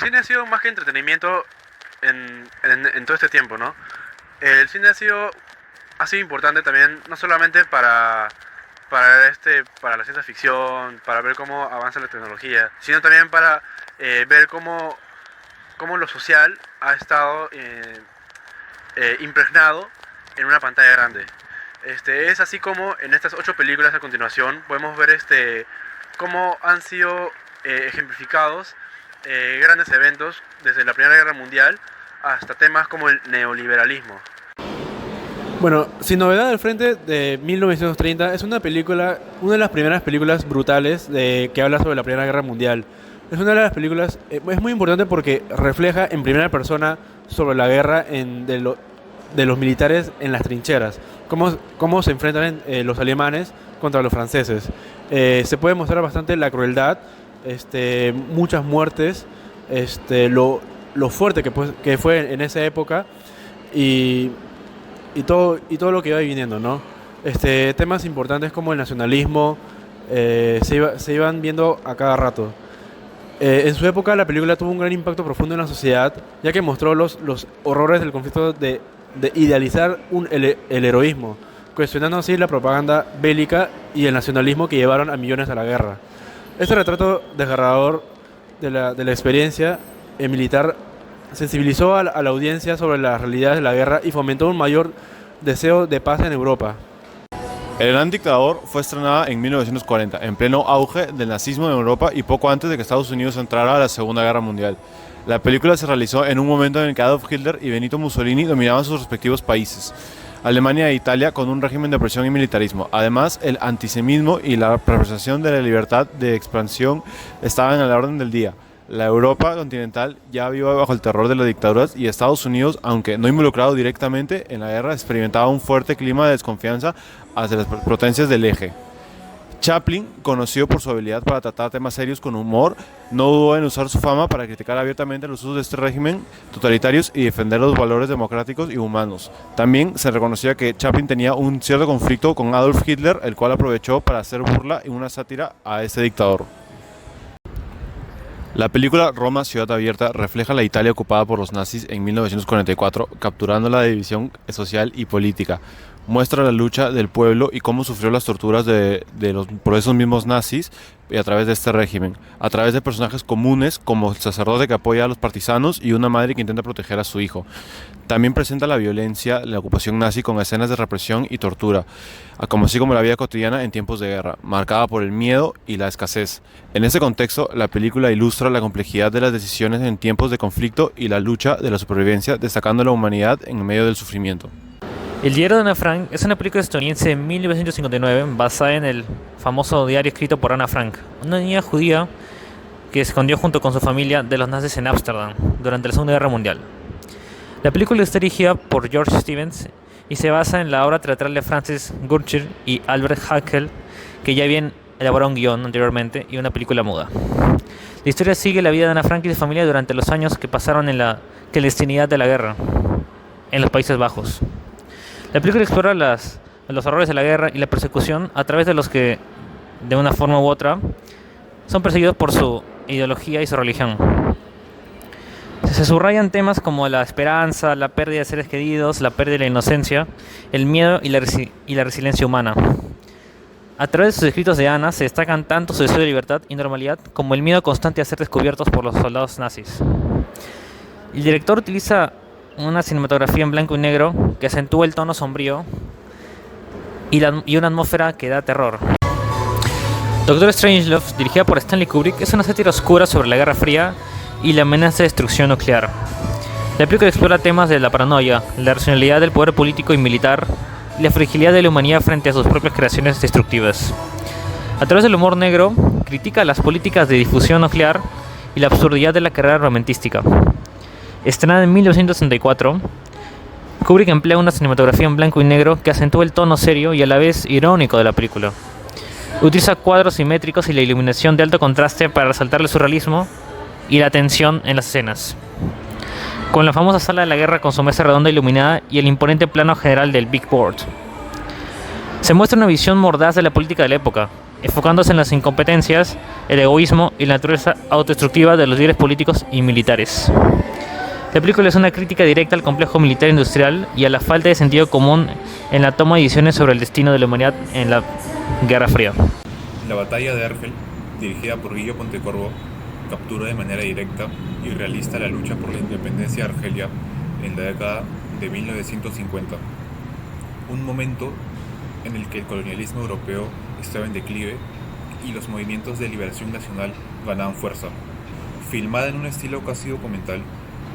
cine ha sido más que entretenimiento en todo este tiempo, ¿no? El cine ha sido importante también, no solamente para la ciencia ficción, para ver cómo avanza la tecnología, sino también para ver cómo lo social ha estado impregnado en una pantalla grande. Es así como en estas 8 películas a continuación podemos ver cómo han sido ejemplificados grandes eventos desde la Primera Guerra Mundial hasta temas como el neoliberalismo. Bueno, Sin Novedad al Frente de 1930 es una de las primeras películas brutales que habla sobre la Primera Guerra Mundial. Es una de las películas, es muy importante porque refleja en primera persona sobre la guerra de los militares en las trincheras, cómo se enfrentan los alemanes contra los franceses. Se puede mostrar bastante la crueldad, muchas muertes, lo fuerte que fue en esa época y todo lo que iba viniendo, ¿no? Temas importantes como el nacionalismo se iban viendo a cada rato. En su época la película tuvo un gran impacto profundo en la sociedad, ya que mostró los horrores del conflicto de idealizar el heroísmo, cuestionando así la propaganda bélica y el nacionalismo que llevaron a millones a la guerra. Este retrato desgarrador de la experiencia militar sensibilizó a la audiencia sobre las realidades de la guerra y fomentó un mayor deseo de paz en Europa. El Gran Dictador fue estrenada en 1940, en pleno auge del nazismo en Europa y poco antes de que Estados Unidos entrara a la Segunda Guerra Mundial. La película se realizó en un momento en el que Adolf Hitler y Benito Mussolini dominaban sus respectivos países, Alemania e Italia, con un régimen de opresión y militarismo. Además, el antisemitismo y la preservación de la libertad de expansión estaban a la orden del día. La Europa continental ya vive bajo el terror de las dictaduras y Estados Unidos, aunque no involucrado directamente en la guerra, experimentaba un fuerte clima de desconfianza hacia las potencias del eje. Chaplin, conocido por su habilidad para tratar temas serios con humor, no dudó en usar su fama para criticar abiertamente los usos de este régimen totalitarios y defender los valores democráticos y humanos. También se reconocía que Chaplin tenía un cierto conflicto con Adolf Hitler, el cual aprovechó para hacer burla y una sátira a este dictador. La película Roma, Ciudad Abierta refleja la Italia ocupada por los nazis en 1944, capturando la división social y política. Muestra la lucha del pueblo y cómo sufrió las torturas por esos mismos nazis y a través de este régimen, a través de personajes comunes como el sacerdote que apoya a los partisanos y una madre que intenta proteger a su hijo. También presenta la violencia, la ocupación nazi con escenas de represión y tortura, así como la vida cotidiana en tiempos de guerra, marcada por el miedo y la escasez. En ese contexto, la película ilustra la complejidad de las decisiones en tiempos de conflicto y la lucha de la supervivencia, destacando la humanidad en medio del sufrimiento. El diario de Ana Frank es una película estadounidense de 1959 basada en el famoso diario escrito por Ana Frank, una niña judía que se escondió junto con su familia de los nazis en Ámsterdam durante la Segunda Guerra Mundial. La película está dirigida por George Stevens y se basa en la obra teatral de Francis Gurcher y Albert Haeckel, que ya habían elaborado un guión anteriormente y una película muda. La historia sigue la vida de Ana Frank y su familia durante los años que pasaron en la clandestinidad de la guerra en los Países Bajos. La película explora los horrores de la guerra y la persecución a través de los que, de una forma u otra, son perseguidos por su ideología y su religión. Se subrayan temas como la esperanza, la pérdida de seres queridos, la pérdida de la inocencia, el miedo y la resiliencia humana. A través de sus escritos de Ana se destacan tanto su deseo de libertad y normalidad como el miedo constante a ser descubiertos por los soldados nazis. El director utiliza una cinematografía en blanco y negro que acentúa el tono sombrío y una atmósfera que da terror. Doctor Strangelove, dirigida por Stanley Kubrick, es una sátira oscura sobre la Guerra Fría y la amenaza de destrucción nuclear. La película explora temas de la paranoia, la racionalidad del poder político y militar y la fragilidad de la humanidad frente a sus propias creaciones destructivas. A través del humor negro, critica las políticas de difusión nuclear y la absurdidad de la carrera armamentística. Estrenada en 1964, Kubrick emplea una cinematografía en blanco y negro que acentúa el tono serio y a la vez irónico de la película. Utiliza cuadros simétricos y la iluminación de alto contraste para resaltar el surrealismo y la tensión en las escenas. Con la famosa sala de la guerra con su mesa redonda iluminada y el imponente plano general del Big Board. Se muestra una visión mordaz de la política de la época, enfocándose en las incompetencias, el egoísmo y la naturaleza autodestructiva de los líderes políticos y militares. La película es una crítica directa al complejo militar industrial y a la falta de sentido común en la toma de decisiones sobre el destino de la humanidad en la Guerra Fría. La batalla de Argel, dirigida por Guillo Pontecorvo, captura de manera directa y realista la lucha por la independencia de Argelia en la década de 1950, un momento en el que el colonialismo europeo estaba en declive y los movimientos de liberación nacional ganaban fuerza. Filmada en un estilo casi documental,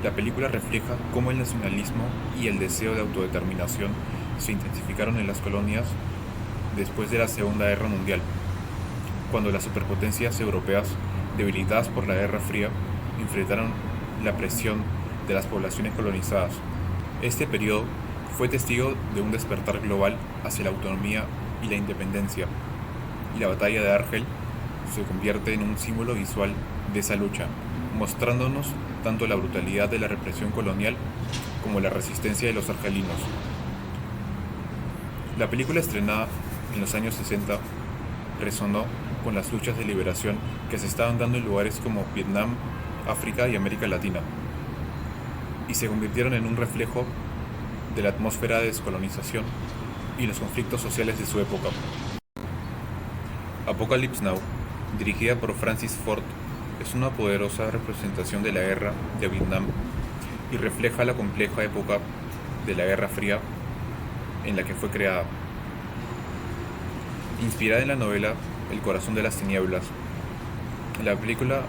la película refleja cómo el nacionalismo y el deseo de autodeterminación se intensificaron en las colonias después de la Segunda Guerra Mundial, cuando las superpotencias europeas, debilitadas por la Guerra Fría, enfrentaron la presión de las poblaciones colonizadas. Este periodo fue testigo de un despertar global hacia la autonomía y la independencia, y la batalla de Argel se convierte en un símbolo visual de esa lucha, mostrándonos tanto la brutalidad de la represión colonial como la resistencia de los argelinos. La película, estrenada en los años 60, resonó con las luchas de liberación que se estaban dando en lugares como Vietnam, África y América Latina, y se convirtieron en un reflejo de la atmósfera de descolonización y los conflictos sociales de su época. Apocalypse Now, dirigida por Francis Ford, es una poderosa representación de la guerra de Vietnam y refleja la compleja época de la Guerra Fría en la que fue creada. Inspirada en la novela El corazón de las tinieblas, la película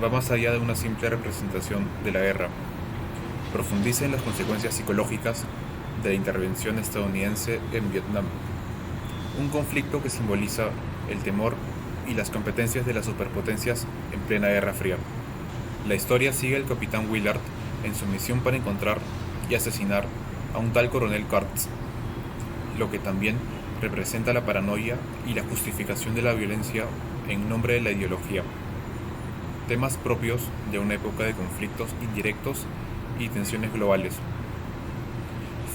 va más allá de una simple representación de la guerra. Profundiza en las consecuencias psicológicas de la intervención estadounidense en Vietnam, un conflicto que simboliza el temor y las competencias de las superpotencias en plena Guerra Fría. La historia sigue al capitán Willard en su misión para encontrar y asesinar a un tal coronel Kurtz, lo que también representa la paranoia y la justificación de la violencia en nombre de la ideología, temas propios de una época de conflictos indirectos y tensiones globales.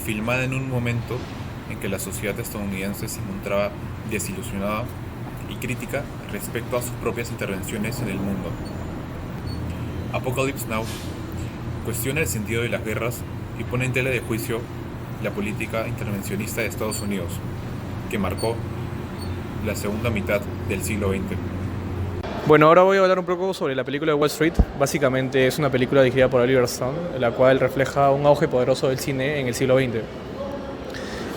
Filmada en un momento en que la sociedad estadounidense se encontraba desilusionada y crítica respecto a sus propias intervenciones en el mundo. Apocalypse Now cuestiona el sentido de las guerras y pone en tela de juicio la política intervencionista de Estados Unidos, que marcó la segunda mitad del siglo XX. Bueno, ahora voy a hablar un poco sobre la película de Wall Street. Básicamente es una película dirigida por Oliver Stone, la cual refleja un auge poderoso del cine en el siglo XX.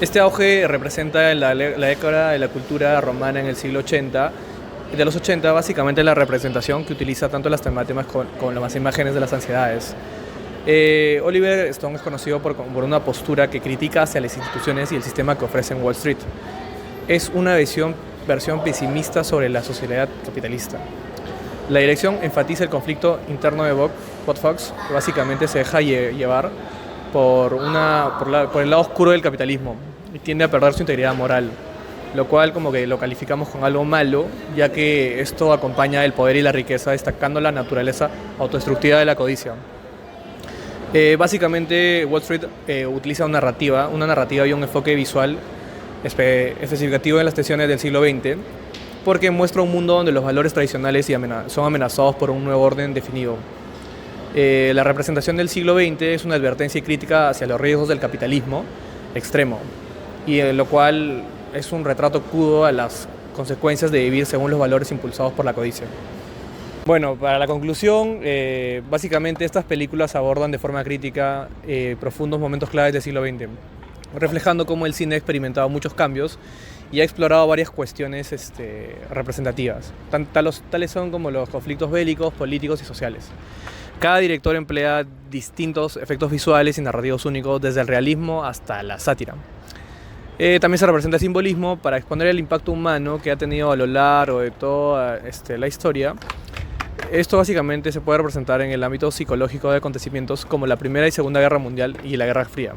Este auge representa la década de la cultura romana en el siglo 80. De los 80, básicamente la representación que utiliza tanto las temáticas con las imágenes de las ansiedades. Oliver Stone es conocido por una postura que critica hacia las instituciones y el sistema que ofrece Wall Street. Es una versión pesimista sobre la sociedad capitalista. La dirección enfatiza el conflicto interno de Bob Fox, que básicamente se deja llevar por el lado oscuro del capitalismo y tiende a perder su integridad moral, lo cual como que lo calificamos con algo malo, ya que esto acompaña el poder y la riqueza, destacando la naturaleza autodestructiva de la codicia. Básicamente Wall Street utiliza una narrativa y un enfoque visual especificativo en las tensiones del siglo XX, porque muestra un mundo donde los valores tradicionales son amenazados por un nuevo orden definido. La representación del siglo XX es una advertencia y crítica hacia los riesgos del capitalismo extremo, y lo cual es un retrato crudo a las consecuencias de vivir según los valores impulsados por la codicia. Bueno, para la conclusión, básicamente estas películas abordan de forma crítica profundos momentos claves del siglo XX, reflejando cómo el cine ha experimentado muchos cambios y ha explorado varias cuestiones representativas. Tales son como los conflictos bélicos, políticos y sociales. Cada director emplea distintos efectos visuales y narrativos únicos, desde el realismo hasta la sátira. También se representa el simbolismo para exponer el impacto humano que ha tenido a lo largo de toda la historia. Esto básicamente se puede representar en el ámbito psicológico de acontecimientos como la Primera y Segunda Guerra Mundial y la Guerra Fría.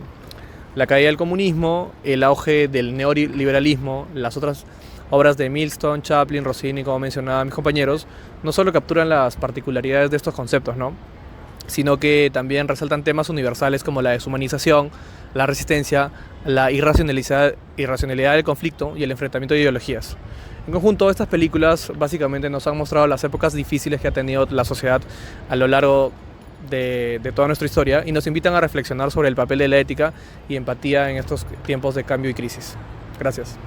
La caída del comunismo, el auge del neoliberalismo, las otras obras de Milton, Chaplin, Rossini, como mencionaban mis compañeros, no solo capturan las particularidades de estos conceptos, ¿no?, sino que también resaltan temas universales como la deshumanización, la resistencia, la irracionalidad del conflicto y el enfrentamiento de ideologías. En conjunto, estas películas básicamente nos han mostrado las épocas difíciles que ha tenido la sociedad a lo largo de toda nuestra historia y nos invitan a reflexionar sobre el papel de la ética y empatía en estos tiempos de cambio y crisis. Gracias.